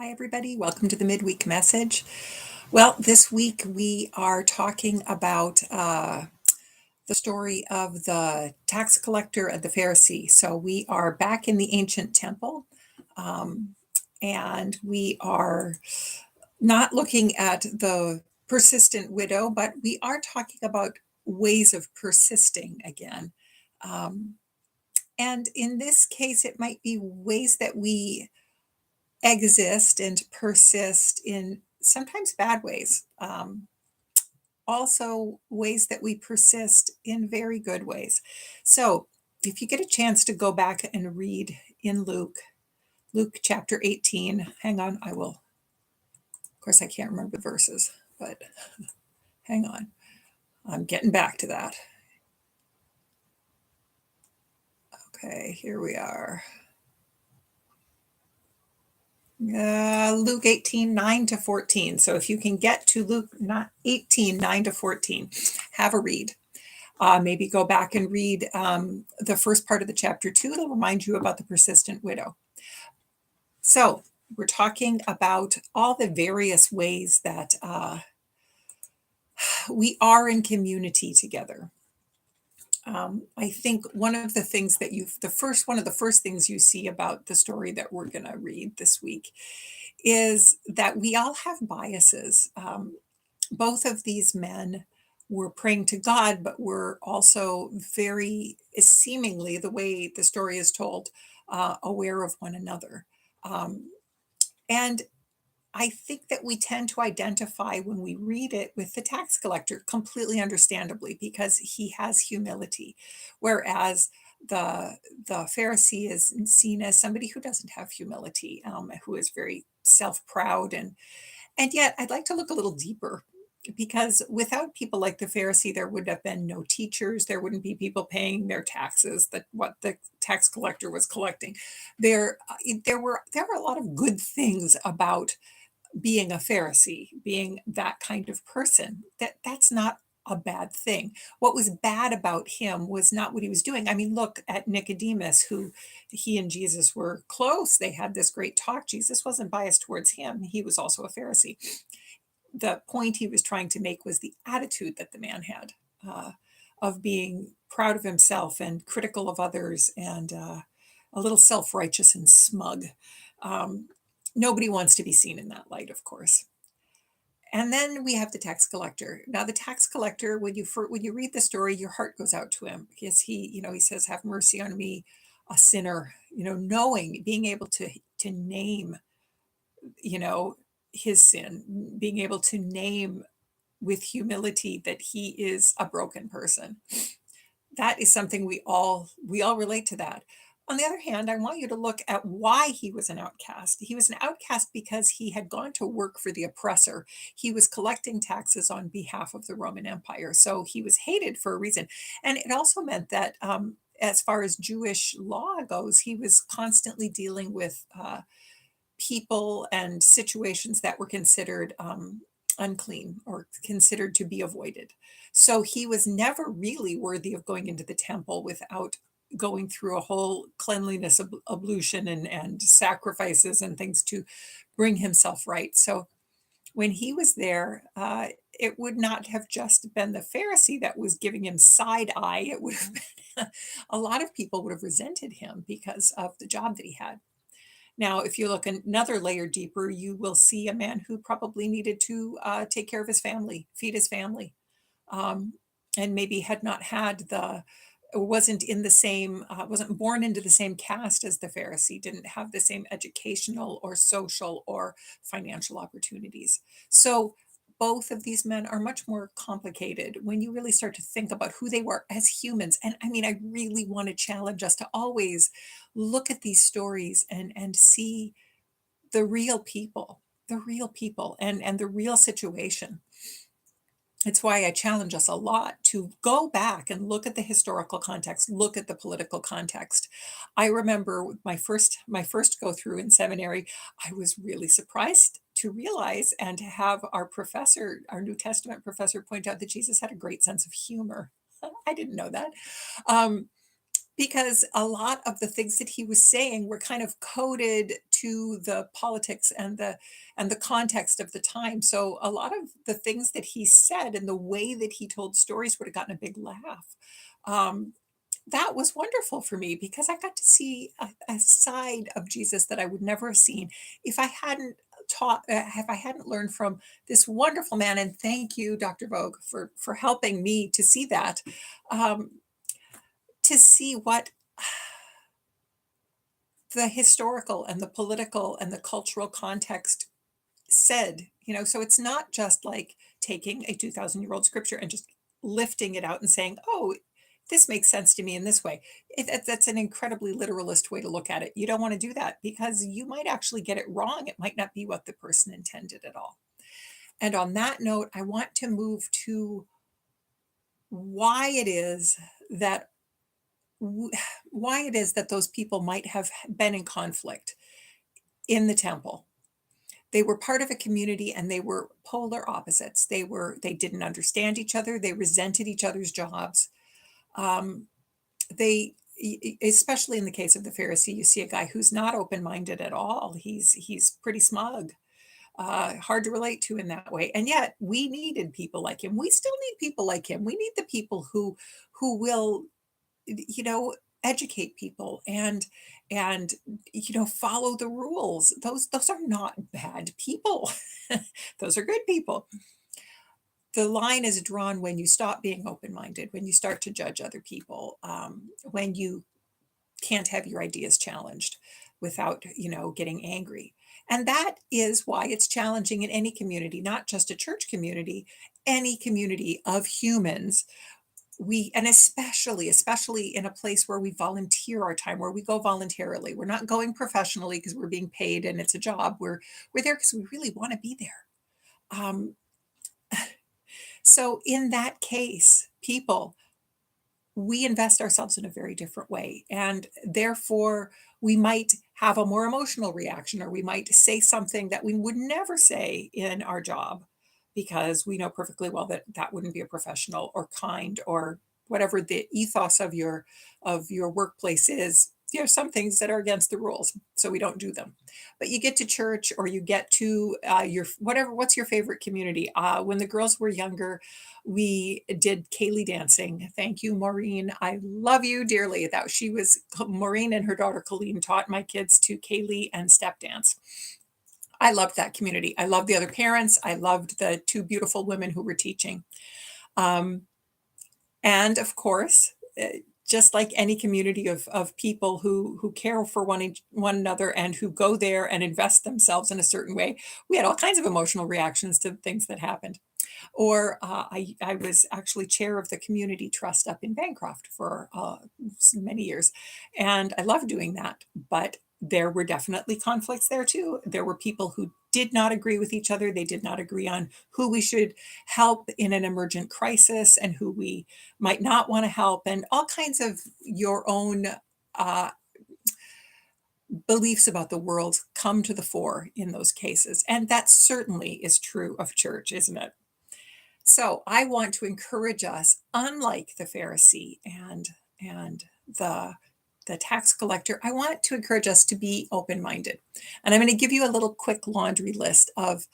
Hi, everybody. Welcome to the Midweek Message. Well, this week we are talking about the story of the tax collector and the Pharisee. So we are back in the ancient temple, um, and we are not looking at the persistent widow, but we are talking about ways of persisting again. Um, and in this case, it might be ways that we exist and persist in sometimes bad ways. Also, ways that we persist in very good ways. So, if you get a chance to go back and read in Luke chapter 18, hang on, I will, of course, I can't remember the verses, but hang on, I'm getting back to that. Okay, here we are. Luke 18, 9 to 14. So if you can get to Luke 18, 9 to 14, have a read. Maybe go back and read the first part of the chapter 2. It'll remind you about the persistent widow. So we're talking about all the various ways that we are in community together. I think one of the things that one of the first things you see about the story that we're going to read this week is that we all have biases. Both of these men were praying to God, but were also very, seemingly, the way the story is told, aware of one another. Um, and I think that we tend to identify when we read it with the tax collector, completely understandably, because he has humility, whereas the Pharisee is seen as somebody who doesn't have humility, who is very self-proud, and yet I'd like to look a little deeper, because without people like the Pharisee, there would have been no teachers, there wouldn't be people paying their taxes, that what the tax collector was collecting. There were a lot of good things about being a Pharisee, being that kind of person. That's not a bad thing. What was bad about him was not what he was doing. I mean, look at Nicodemus, who he and Jesus were close. They had this great talk. Jesus wasn't biased towards him. He was also a Pharisee. The point he was trying to make was the attitude that the man had, of being proud of himself and critical of others, and a little self-righteous and smug. Um, Nobody wants to be seen in that light, of course. And then we have the tax collector. Now, the tax collector, when you read the story, your heart goes out to him, because he says, "Have mercy on me, a sinner." Knowing, being able to name, you know, his sin, being able to name with humility that he is a broken person. That is something we all relate to that. On the other hand, I want you to look at why he was an outcast. He was an outcast because he had gone to work for the oppressor. He was collecting taxes on behalf of the Roman Empire. So he was hated for a reason. And it also meant that, as far as Jewish law goes, he was constantly dealing with people and situations that were considered unclean or considered to be avoided. So he was never really worthy of going into the temple without going through a whole cleanliness ablution and sacrifices and things to bring himself right. So when he was there, it would not have just been the Pharisee that was giving him side eye. It would have been a lot of people would have resented him because of the job that he had. Now, if you look another layer deeper, you will see a man who probably needed to take care of his family, feed his family, um, and maybe had not had wasn't in the same, wasn't born into the same caste as the Pharisee, didn't have the same educational or social or financial opportunities. So both of these men are much more complicated when you really start to think about who they were as humans. And I mean, I really want to challenge us to always look at these stories and see the real people, and the real situation. It's why I challenge us a lot to go back and look at the historical context, look at the political context. I remember with my first go through in seminary, I was really surprised to realize and to have our professor, our New Testament professor, point out that Jesus had a great sense of humor. I didn't know that. Um, because a lot of the things that he was saying were kind of coded to the politics and the context of the time. So a lot of the things that he said and the way that he told stories would have gotten a big laugh. Um, that was wonderful for me because I got to see a side of Jesus that I would never have seen if I hadn't if I hadn't learned from this wonderful man. And thank you, Dr. Vogue, for helping me to see that. Um, to see what the historical and the political and the cultural context said, so it's not just like taking a 2,000-year-old scripture and just lifting it out and saying, "Oh, this makes sense to me in this way." That's an incredibly literalist way to look at it. You don't want to do that because you might actually get it wrong. It might not be what the person intended at all. And on that note, I want to move to why it is that w- why it is that those people might have been in conflict in the temple. They were part of a community and they were polar opposites. They didn't understand each other, they resented each other's jobs. Um, especially in the case of the Pharisee, you see a guy who's not open-minded at all. He's pretty smug, hard to relate to in that way. And yet we needed people like him. We still need people like him. We need the people who will, you know, educate people and follow the rules. Those are not bad people. Those are good people. The line is drawn when you stop being open-minded, when you start to judge other people, when you can't have your ideas challenged without, getting angry. And that is why it's challenging in any community, not just a church community, any community of humans. And especially in a place where we volunteer our time, where we go voluntarily. We're not going professionally because we're being paid and it's a job. We're there because we really want to be there. Um, so in that case, people, we invest ourselves in a very different way. And therefore, we might have a more emotional reaction, or we might say something that we would never say in our job because we know perfectly well that that wouldn't be a professional or kind or whatever the ethos of your workplace is. There are some things that are against the rules, so we don't do them. But you get to church or you get to your whatever. What's your favorite community? When the girls were younger, we did Kaylee dancing. Thank you, Maureen. I love you dearly. That she was Maureen and her daughter Colleen taught my kids to Kaylee and step dance. I loved that community. I loved the other parents. I loved the two beautiful women who were teaching. Um, and of course, just like any community of people who care for one another and who go there and invest themselves in a certain way, we had all kinds of emotional reactions to things that happened. Or I was actually chair of the community trust up in Bancroft for many years, and I loved doing that. But there were definitely conflicts there too. There were people who did not agree with each other. They did not agree on who we should help in an emergent crisis and who we might not want to help, and all kinds of your own uh, beliefs about the world come to the fore in those cases. And that certainly is true of church, isn't it? So I want to encourage us, unlike the Pharisee and the tax collector, I want to encourage us to be open-minded. And I'm going to give you a little quick laundry list of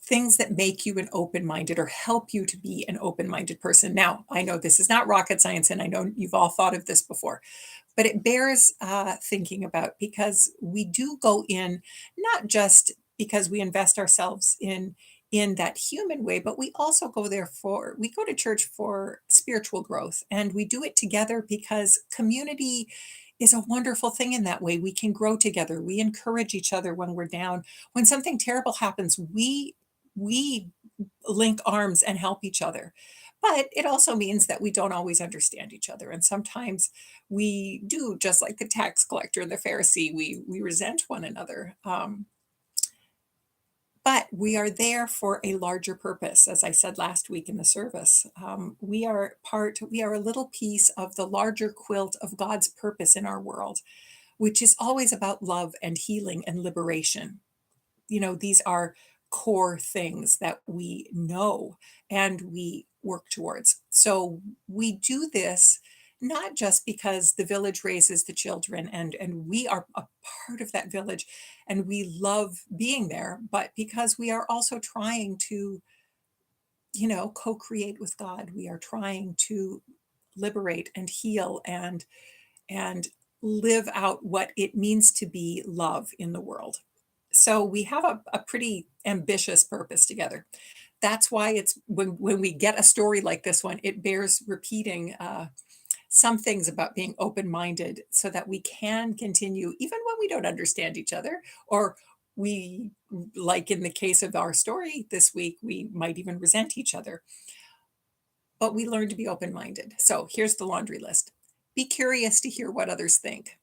things that make you an open-minded or help you to be an open-minded person. Now, I know this is not rocket science, and I know you've all thought of this before, but it bears thinking about because we do go in not just because we invest ourselves in that human way, but we also we go to church for spiritual growth, and we do it together because community is a wonderful thing in that way. We can grow together. We encourage each other when we're down. When something terrible happens, we link arms and help each other. But it also means that we don't always understand each other. And sometimes we do, just like the tax collector and the Pharisee, we resent one another. But we are there for a larger purpose. As I said last week in the service, we are a little piece of the larger quilt of God's purpose in our world, which is always about love and healing and liberation. These are core things that we know and we work towards. So we do this not just because the village raises the children and we are a part of that village and we love being there, but because we are also trying to, co-create with God. We are trying to liberate and heal and live out what it means to be love in the world. So we have a pretty ambitious purpose together. That's why it's when we get a story like this one, it bears repeating some things about being open-minded so that we can continue even when we don't understand each other, or we, like in the case of our story this week, we might even resent each other, but we learn to be open-minded. So here's the laundry list. Be curious to hear what others think.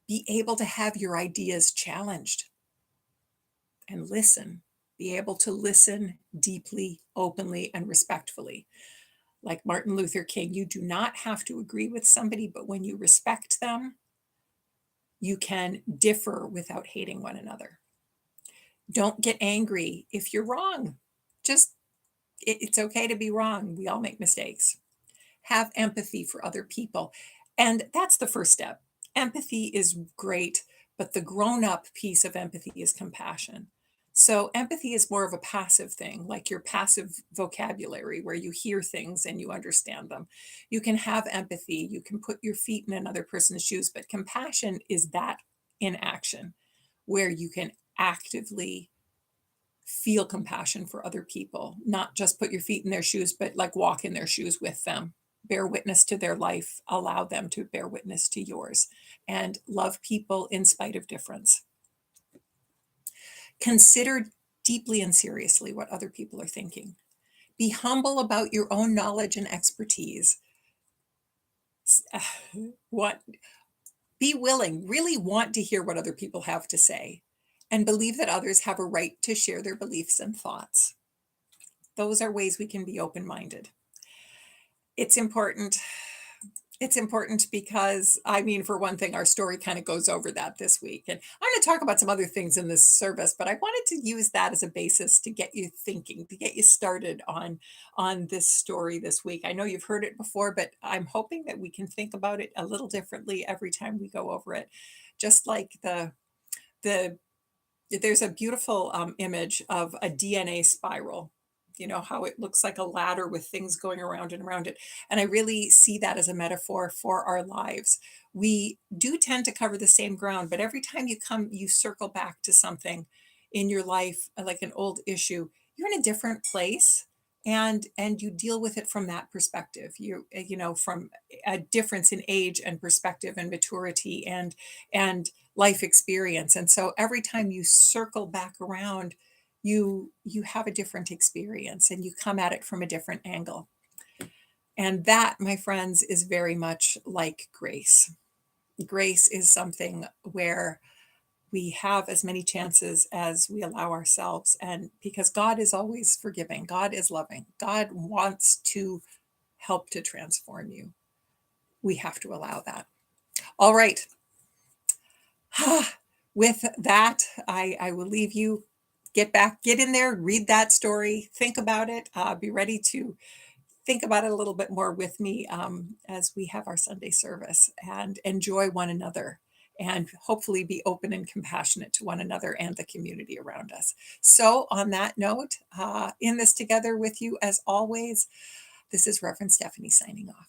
Be able to have your ideas challenged and listen. Be able to listen deeply, openly, and respectfully. Like Martin Luther King, you do not have to agree with somebody, but when you respect them, you can differ without hating one another. Don't get angry if you're wrong. Just, it's okay to be wrong. We all make mistakes. Have empathy for other people. And that's the first step. Empathy is great, but the grown up piece of empathy is compassion. So empathy is more of a passive thing, like your passive vocabulary, where you hear things and you understand them. You can have empathy, you can put your feet in another person's shoes, but compassion is that in action, where you can actively feel compassion for other people, not just put your feet in their shoes, but like walk in their shoes with them, bear witness to their life, allow them to bear witness to yours, and love people in spite of difference. Consider deeply and seriously what other people are thinking. Be humble about your own knowledge and expertise. What Be willing, really want to hear what other people have to say, and believe that others have a right to share their beliefs and thoughts. Those are ways we can be open-minded. It's important. It's important because, I mean, for one thing, our story kind of goes over that this week. And I'm going to talk about some other things in this service, but I wanted to use that as a basis to get you thinking, to get you started on this story this week. I know you've heard it before, but I'm hoping that we can think about it a little differently every time we go over it. Just like the there's a beautiful image of a DNA spiral. You know how it looks like a ladder with things going around and around it. And I really see that as a metaphor for our lives. We do tend to cover the same ground, but every time you circle back to something in your life, like an old issue, you're in a different place, and you deal with it from that perspective. From a difference in age and perspective and maturity and life experience. And so every time you circle back around, you have a different experience and you come at it from a different angle. And that, my friends, is very much like grace. Grace is something where we have as many chances as we allow ourselves. And because God is always forgiving, God is loving, God wants to help to transform you. We have to allow that. All right. With that, I will leave you. Get in there, read that story, think about it, be ready to think about it a little bit more with me as we have our Sunday service, and enjoy one another, and hopefully be open and compassionate to one another and the community around us. So, on that note, in this together with you as always, this is Reverend Stephanie signing off.